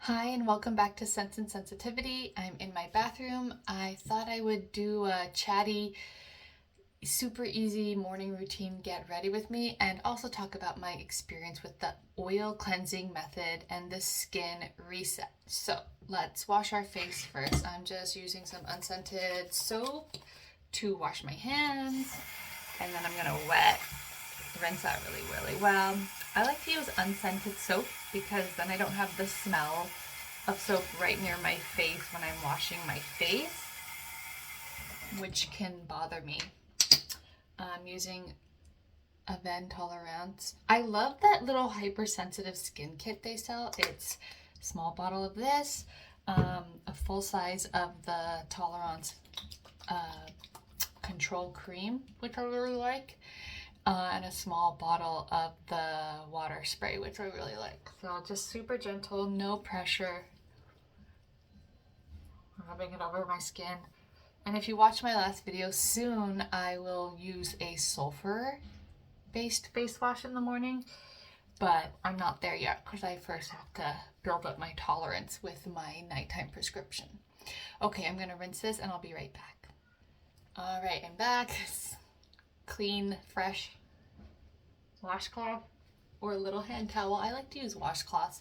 Hi and welcome back to Sense and Sensitivity. I'm in my bathroom. I thought I would do a chatty, super easy morning routine get ready with me and also talk about my experience with the oil cleansing method and the skin reset. So let's wash our face first. I'm just using some unscented soap to wash my hands, and then I'm gonna rinse that really well. I like to use unscented soap because then I don't have the smell of soap right near my face when I'm washing my face, which can bother me. I'm using a Van Tolerance. I love that little hypersensitive skin kit they sell. It's a small bottle of this, a full size of the Tolerance control cream, which I really like, and a small bottle of the water spray, which I really like. So just super gentle, no pressure, rubbing it over my skin. And if you watch my last video, soon I will use a sulfur-based face wash in the morning, but I'm not there yet because I first have to build up my tolerance with my nighttime prescription. Okay, I'm gonna rinse this and I'll be right back. All right, I'm back. Clean, fresh washcloth or a little hand towel. I like to use washcloths.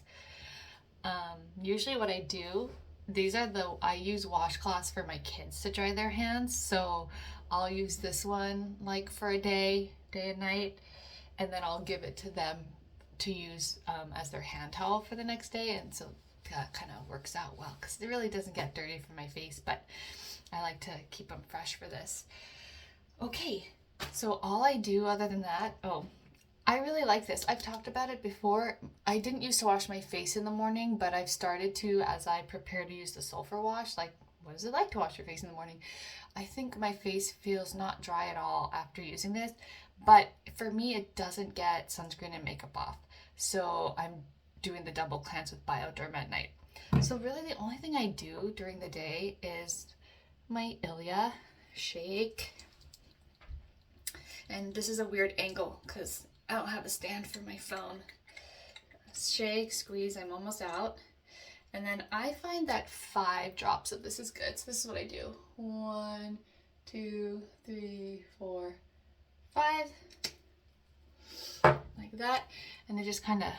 Usually what I do, I use washcloths for my kids to dry their hands. So I'll use this one like for a day and night, and then I'll give it to them to use as their hand towel for the next day. And so that kind of works out well because it really doesn't get dirty from my face, but I like to keep them fresh for this. Okay, so all I do other than that, I really like this. I've talked about it before. I didn't used to wash my face in the morning, but I've started to as I prepare to use the sulfur wash. Like, what is it like to wash your face in the morning? I think my face feels not dry at all after using this, but for me, it doesn't get sunscreen and makeup off. So I'm doing the double cleanse with Bioderm at night. So really the only thing I do during the day is my ilia, shake. And this is a weird angle because I don't have a stand for my phone. Shake, squeeze, I'm almost out. And then I find that 5 drops of this is good. So this is what I do. 1, 2, 3, 4, 5. Like that. And I just kind of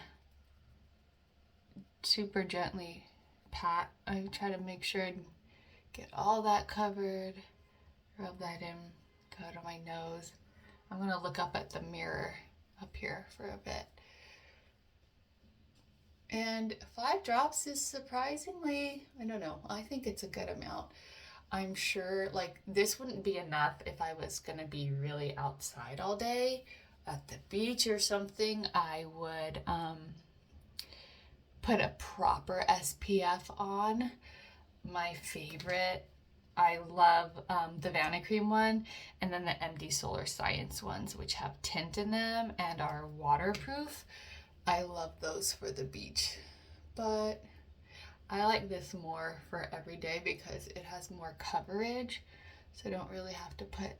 super gently pat. I try to make sure and get all that covered. Rub that in. Go to my nose. I'm going to look up at the mirror up here for a bit. And 5 drops is surprisingly, I don't know, I think it's a good amount. I'm sure like this wouldn't be enough if I was going to be really outside all day at the beach or something. I would put a proper SPF on. My favorite, I love the Vanacream one, and then the MD Solar Science ones, which have tint in them and are waterproof. I love those for the beach, but I like this more for every day because it has more coverage, so I don't really have to put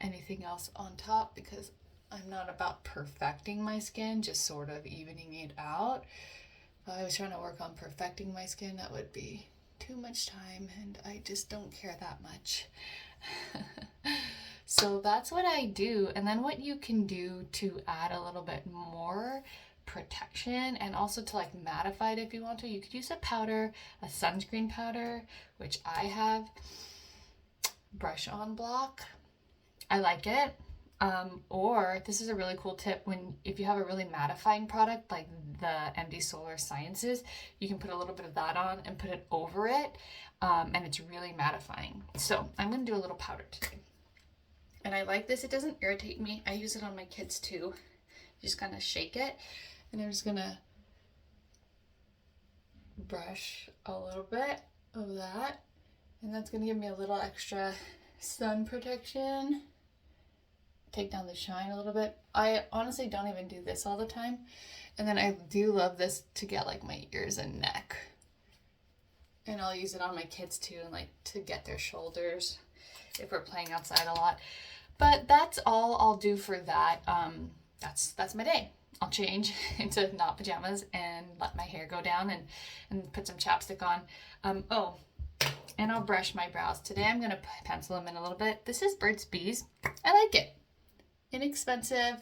anything else on top because I'm not about perfecting my skin, just sort of evening it out. If I was trying to work on perfecting my skin, that would be too much time, and I just don't care that much. So that's what I do. And then what you can do to add a little bit more protection and also to like mattify it if you want to, you could use a powder, a sunscreen powder, which I have. Brush on block, I like it. Or this is a really cool tip, if you have a really mattifying product like the MD Solar Sciences, you can put a little bit of that on and put it over it, and it's really mattifying. So I'm going to do a little powder today. And I like this. It doesn't irritate me. I use it on my kids too. You just kind of shake it, and I'm just going to brush a little bit of that, and that's going to give me a little extra sun protection. Take down the shine a little bit. I honestly don't even do this all the time. And then I do love this to get like my ears and neck. And I'll use it on my kids too, and like to get their shoulders if we're playing outside a lot. But that's all I'll do for that. That's my day. I'll change into not pajamas and let my hair go down and put some chapstick on. Oh, and I'll brush my brows. Today I'm going to pencil them in a little bit. This is Burt's Bees. I like it. Inexpensive.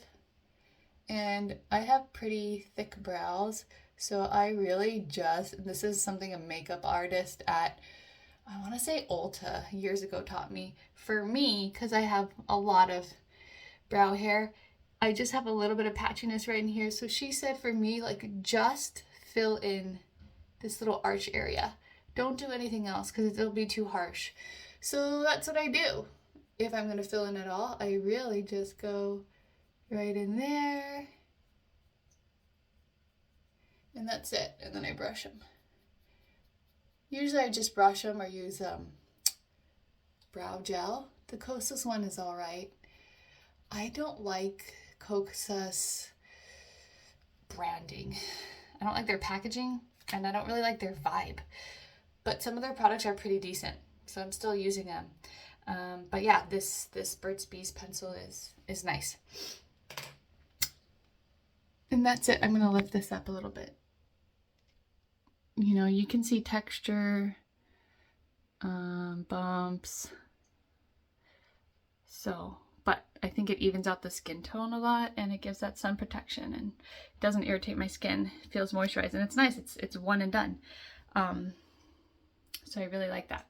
And I have pretty thick brows. So I really just, this is something a makeup artist at, I want to say Ulta years ago taught me. For me, because I have a lot of brow hair, I just have a little bit of patchiness right in here. So she said for me, like, just fill in this little arch area. Don't do anything else because it'll be too harsh. So that's what I do. If I'm going to fill in at all, I really just go right in there. And that's it. And then I brush them. Usually I just brush them or use brow gel. The Kosas one is all right. I don't like Kosas branding. I don't like their packaging, and I don't really like their vibe. But some of their products are pretty decent, so I'm still using them. But yeah, this Burt's Bees pencil is nice. And that's it. I'm going to lift this up a little bit. You know, you can see texture, bumps. So, but I think it evens out the skin tone a lot, and it gives that sun protection, and it doesn't irritate my skin. It feels moisturized, and it's nice. It's one and done. So I really like that.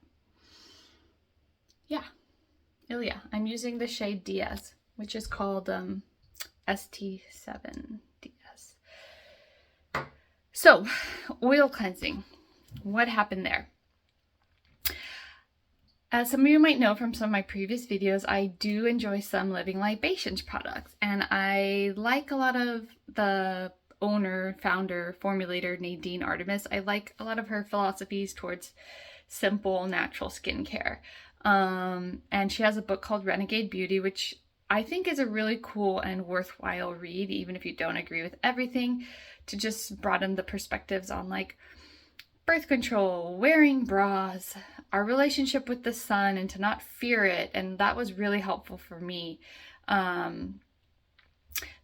Yeah. Ilya. I'm using the shade Diaz, which is called ST7 Diaz. So, oil cleansing. What happened there? As some of you might know from some of my previous videos, I do enjoy some Living Libations products, and I like a lot of the owner, founder, formulator, Nadine Artemis. I like a lot of her philosophies towards simple, natural skincare. And she has a book called Renegade Beauty, which I think is a really cool and worthwhile read, even if you don't agree with everything, to just broaden the perspectives on like birth control, wearing bras, our relationship with the sun, and to not fear it. And that was really helpful for me.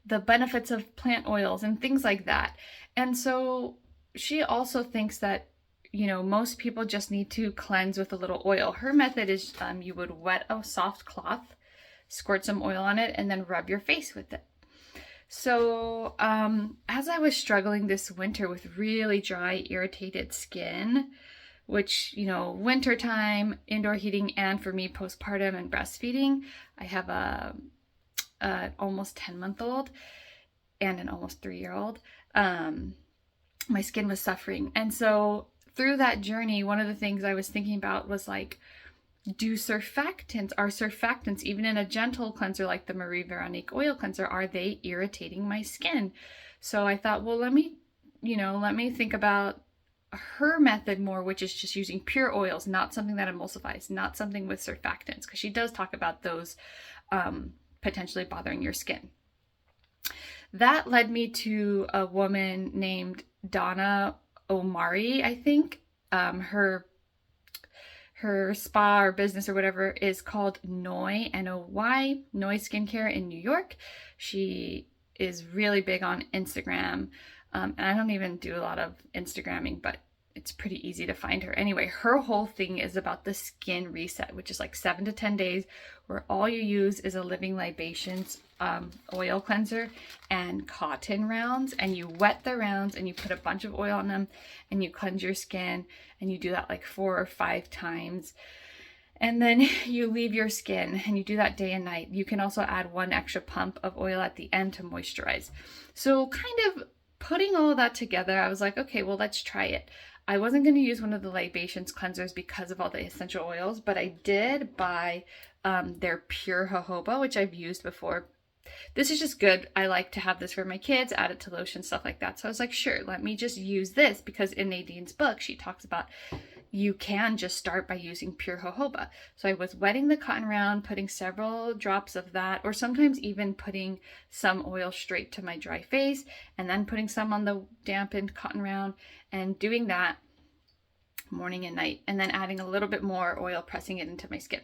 The benefits of plant oils and things like that. And so she also thinks that, you know, most people just need to cleanse with a little oil. Her method is you would wet a soft cloth, squirt some oil on it, and then rub your face with it. So as I was struggling this winter with really dry, irritated skin, which, you know, wintertime, indoor heating, and for me, postpartum and breastfeeding, I have an almost 10-month-old and an almost 3-year-old. My skin was suffering. And so through that journey, one of the things I was thinking about was like, are surfactants, even in a gentle cleanser like the Marie Veronique oil cleanser, are they irritating my skin? So I thought, well, let me think about her method more, which is just using pure oils, not something that emulsifies, not something with surfactants, because she does talk about those potentially bothering your skin. That led me to a woman named Donna Omari, I think. Her spa or business or whatever is called NOY, N-O-Y, NOY Skincare in New York. She is really big on Instagram. And I don't even do a lot of Instagramming, but it's pretty easy to find her. Anyway, her whole thing is about the skin reset, which is like 7 to 10 days where all you use is a Living Libations oil cleanser and cotton rounds, and you wet the rounds and you put a bunch of oil on them and you cleanse your skin, and you do that like 4 or 5 times. And then you leave your skin, and you do that day and night. You can also add 1 extra pump of oil at the end to moisturize. So kind of putting all of that together, I was like, okay, well, let's try it. I wasn't going to use one of the Libations cleansers because of all the essential oils, but I did buy their Pure Jojoba, which I've used before. This is just good. I like to have this for my kids, add it to lotion, stuff like that. So I was like, sure, let me just use this, because in Nadine's book, she talks about you can just start by using Pure Jojoba. So I was wetting the cotton round, putting several drops of that, or sometimes even putting some oil straight to my dry face, and then putting some on the dampened cotton round, and doing that morning and night, and then adding a little bit more oil, pressing it into my skin.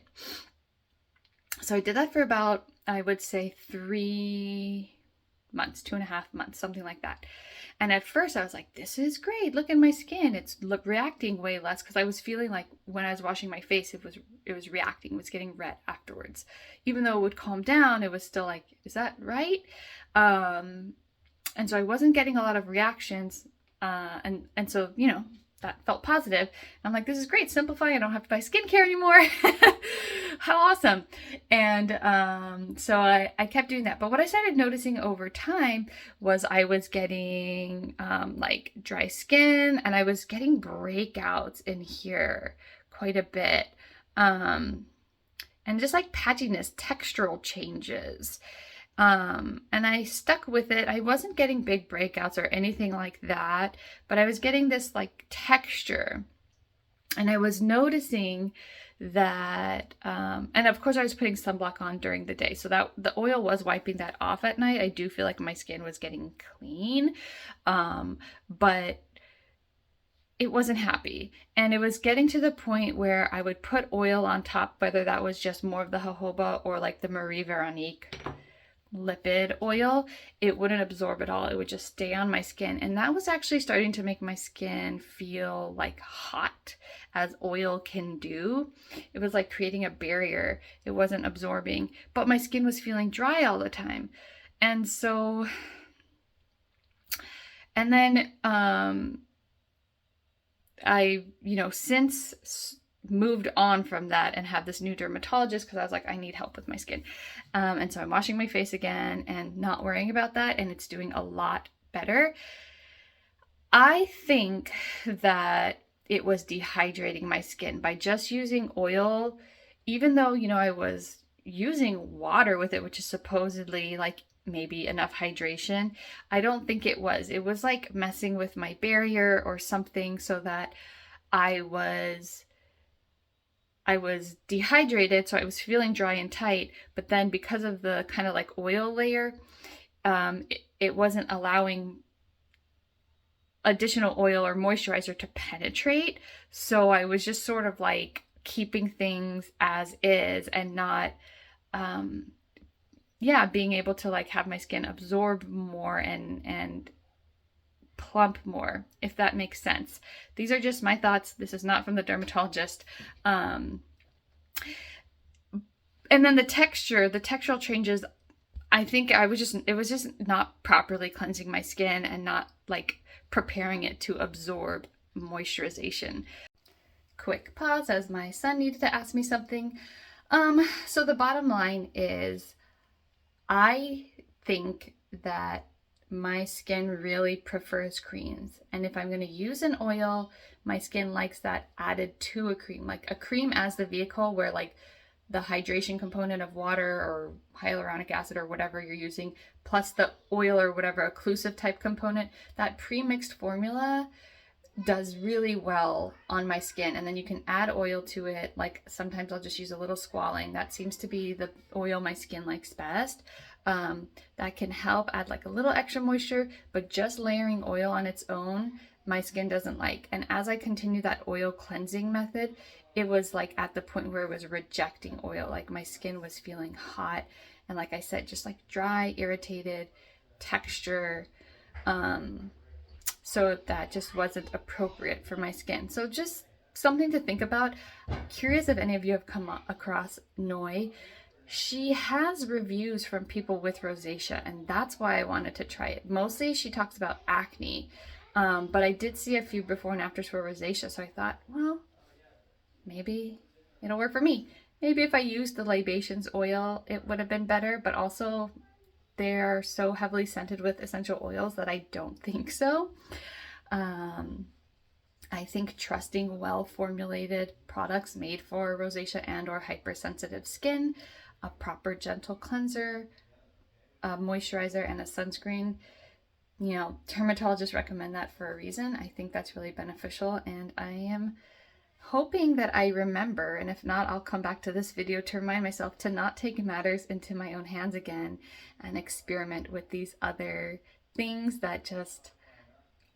So I did that for about, I would say 3 months, 2.5 months, something like that. And at first I was like, this is great. Look at my skin. It's reacting way less, because I was feeling like when I was washing my face, it was reacting, it was getting red afterwards. Even though it would calm down, it was still like, is that right? And so I wasn't getting a lot of reactions. And so, you know, that felt positive. I'm like, this is great. Simplify. I don't have to buy skincare anymore. How awesome. And so I kept doing that. But what I started noticing over time was I was getting like dry skin, and I was getting breakouts in here quite a bit. And just like patchiness, textural changes. And I stuck with it. I wasn't getting big breakouts or anything like that, but I was getting this like texture. And I was noticing that, and of course I was putting sunblock on during the day, so that the oil was wiping that off at night. I do feel like my skin was getting clean, but it wasn't happy. And it was getting to the point where I would put oil on top, whether that was just more of the jojoba or like the Marie Veronique lipid oil, it wouldn't absorb at all. It would just stay on my skin. And that was actually starting to make my skin feel like hot, as oil can do. It was like creating a barrier. It wasn't absorbing, but my skin was feeling dry all the time. And so, and then I, you know, since moved on from that and have this new dermatologist, because I was like, I need help with my skin. And so I'm washing my face again and not worrying about that, and it's doing a lot better. I think that it was dehydrating my skin by just using oil, even though, you know, I was using water with it, which is supposedly like maybe enough hydration. I don't think it was. It was like messing with my barrier or something, so that I was dehydrated, so I was feeling dry and tight, but then because of the kind of like oil layer, it wasn't allowing additional oil or moisturizer to penetrate. So I was just sort of like keeping things as is and not, being able to like have my skin absorb more and plump more, if that makes sense. These are just my thoughts. This is not from the dermatologist. And then the textural changes, I think it was just not properly cleansing my skin and not like preparing it to absorb moisturization. Quick pause as my son needed to ask me something. So the bottom line is, I think that my skin really prefers creams. And if I'm going to use an oil, my skin likes that added to a cream, like a cream as the vehicle, where like the hydration component of water or hyaluronic acid or whatever you're using, plus the oil or whatever occlusive type component, that pre-mixed formula does really well on my skin. And then you can add oil to it. Like sometimes I'll just use a little squalane. That seems to be the oil my skin likes best. That can help add like a little extra moisture, but just layering oil on its own, my skin doesn't like. And as I continue that oil cleansing method, it was like at the point where it was rejecting oil. Like my skin was feeling hot. And like I said, just like dry, irritated texture. So that just wasn't appropriate for my skin. So just something to think about. I'm curious if any of you have come across NOY. She has reviews from people with rosacea, and that's why I wanted to try it. Mostly she talks about acne, but I did see a few before and afters for rosacea, so I thought, well, maybe it'll work for me. Maybe if I used the libations oil, it would have been better, but also they're so heavily scented with essential oils that I don't think so. I think trusting well-formulated products made for rosacea and or hypersensitive skin, a proper gentle cleanser, a moisturizer, and a sunscreen, you know, dermatologists recommend that for a reason. I think that's really beneficial, and I am hoping that I remember, and if not, I'll come back to this video to remind myself to not take matters into my own hands again and experiment with these other things that just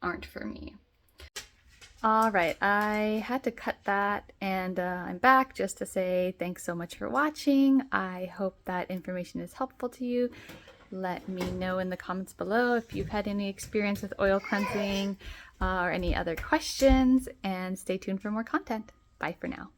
aren't for me. All right, I had to cut that, and I'm back just to say thanks so much for watching. I hope that information is helpful to you. Let me know in the comments below if you've had any experience with oil cleansing or any other questions, and stay tuned for more content. Bye for now.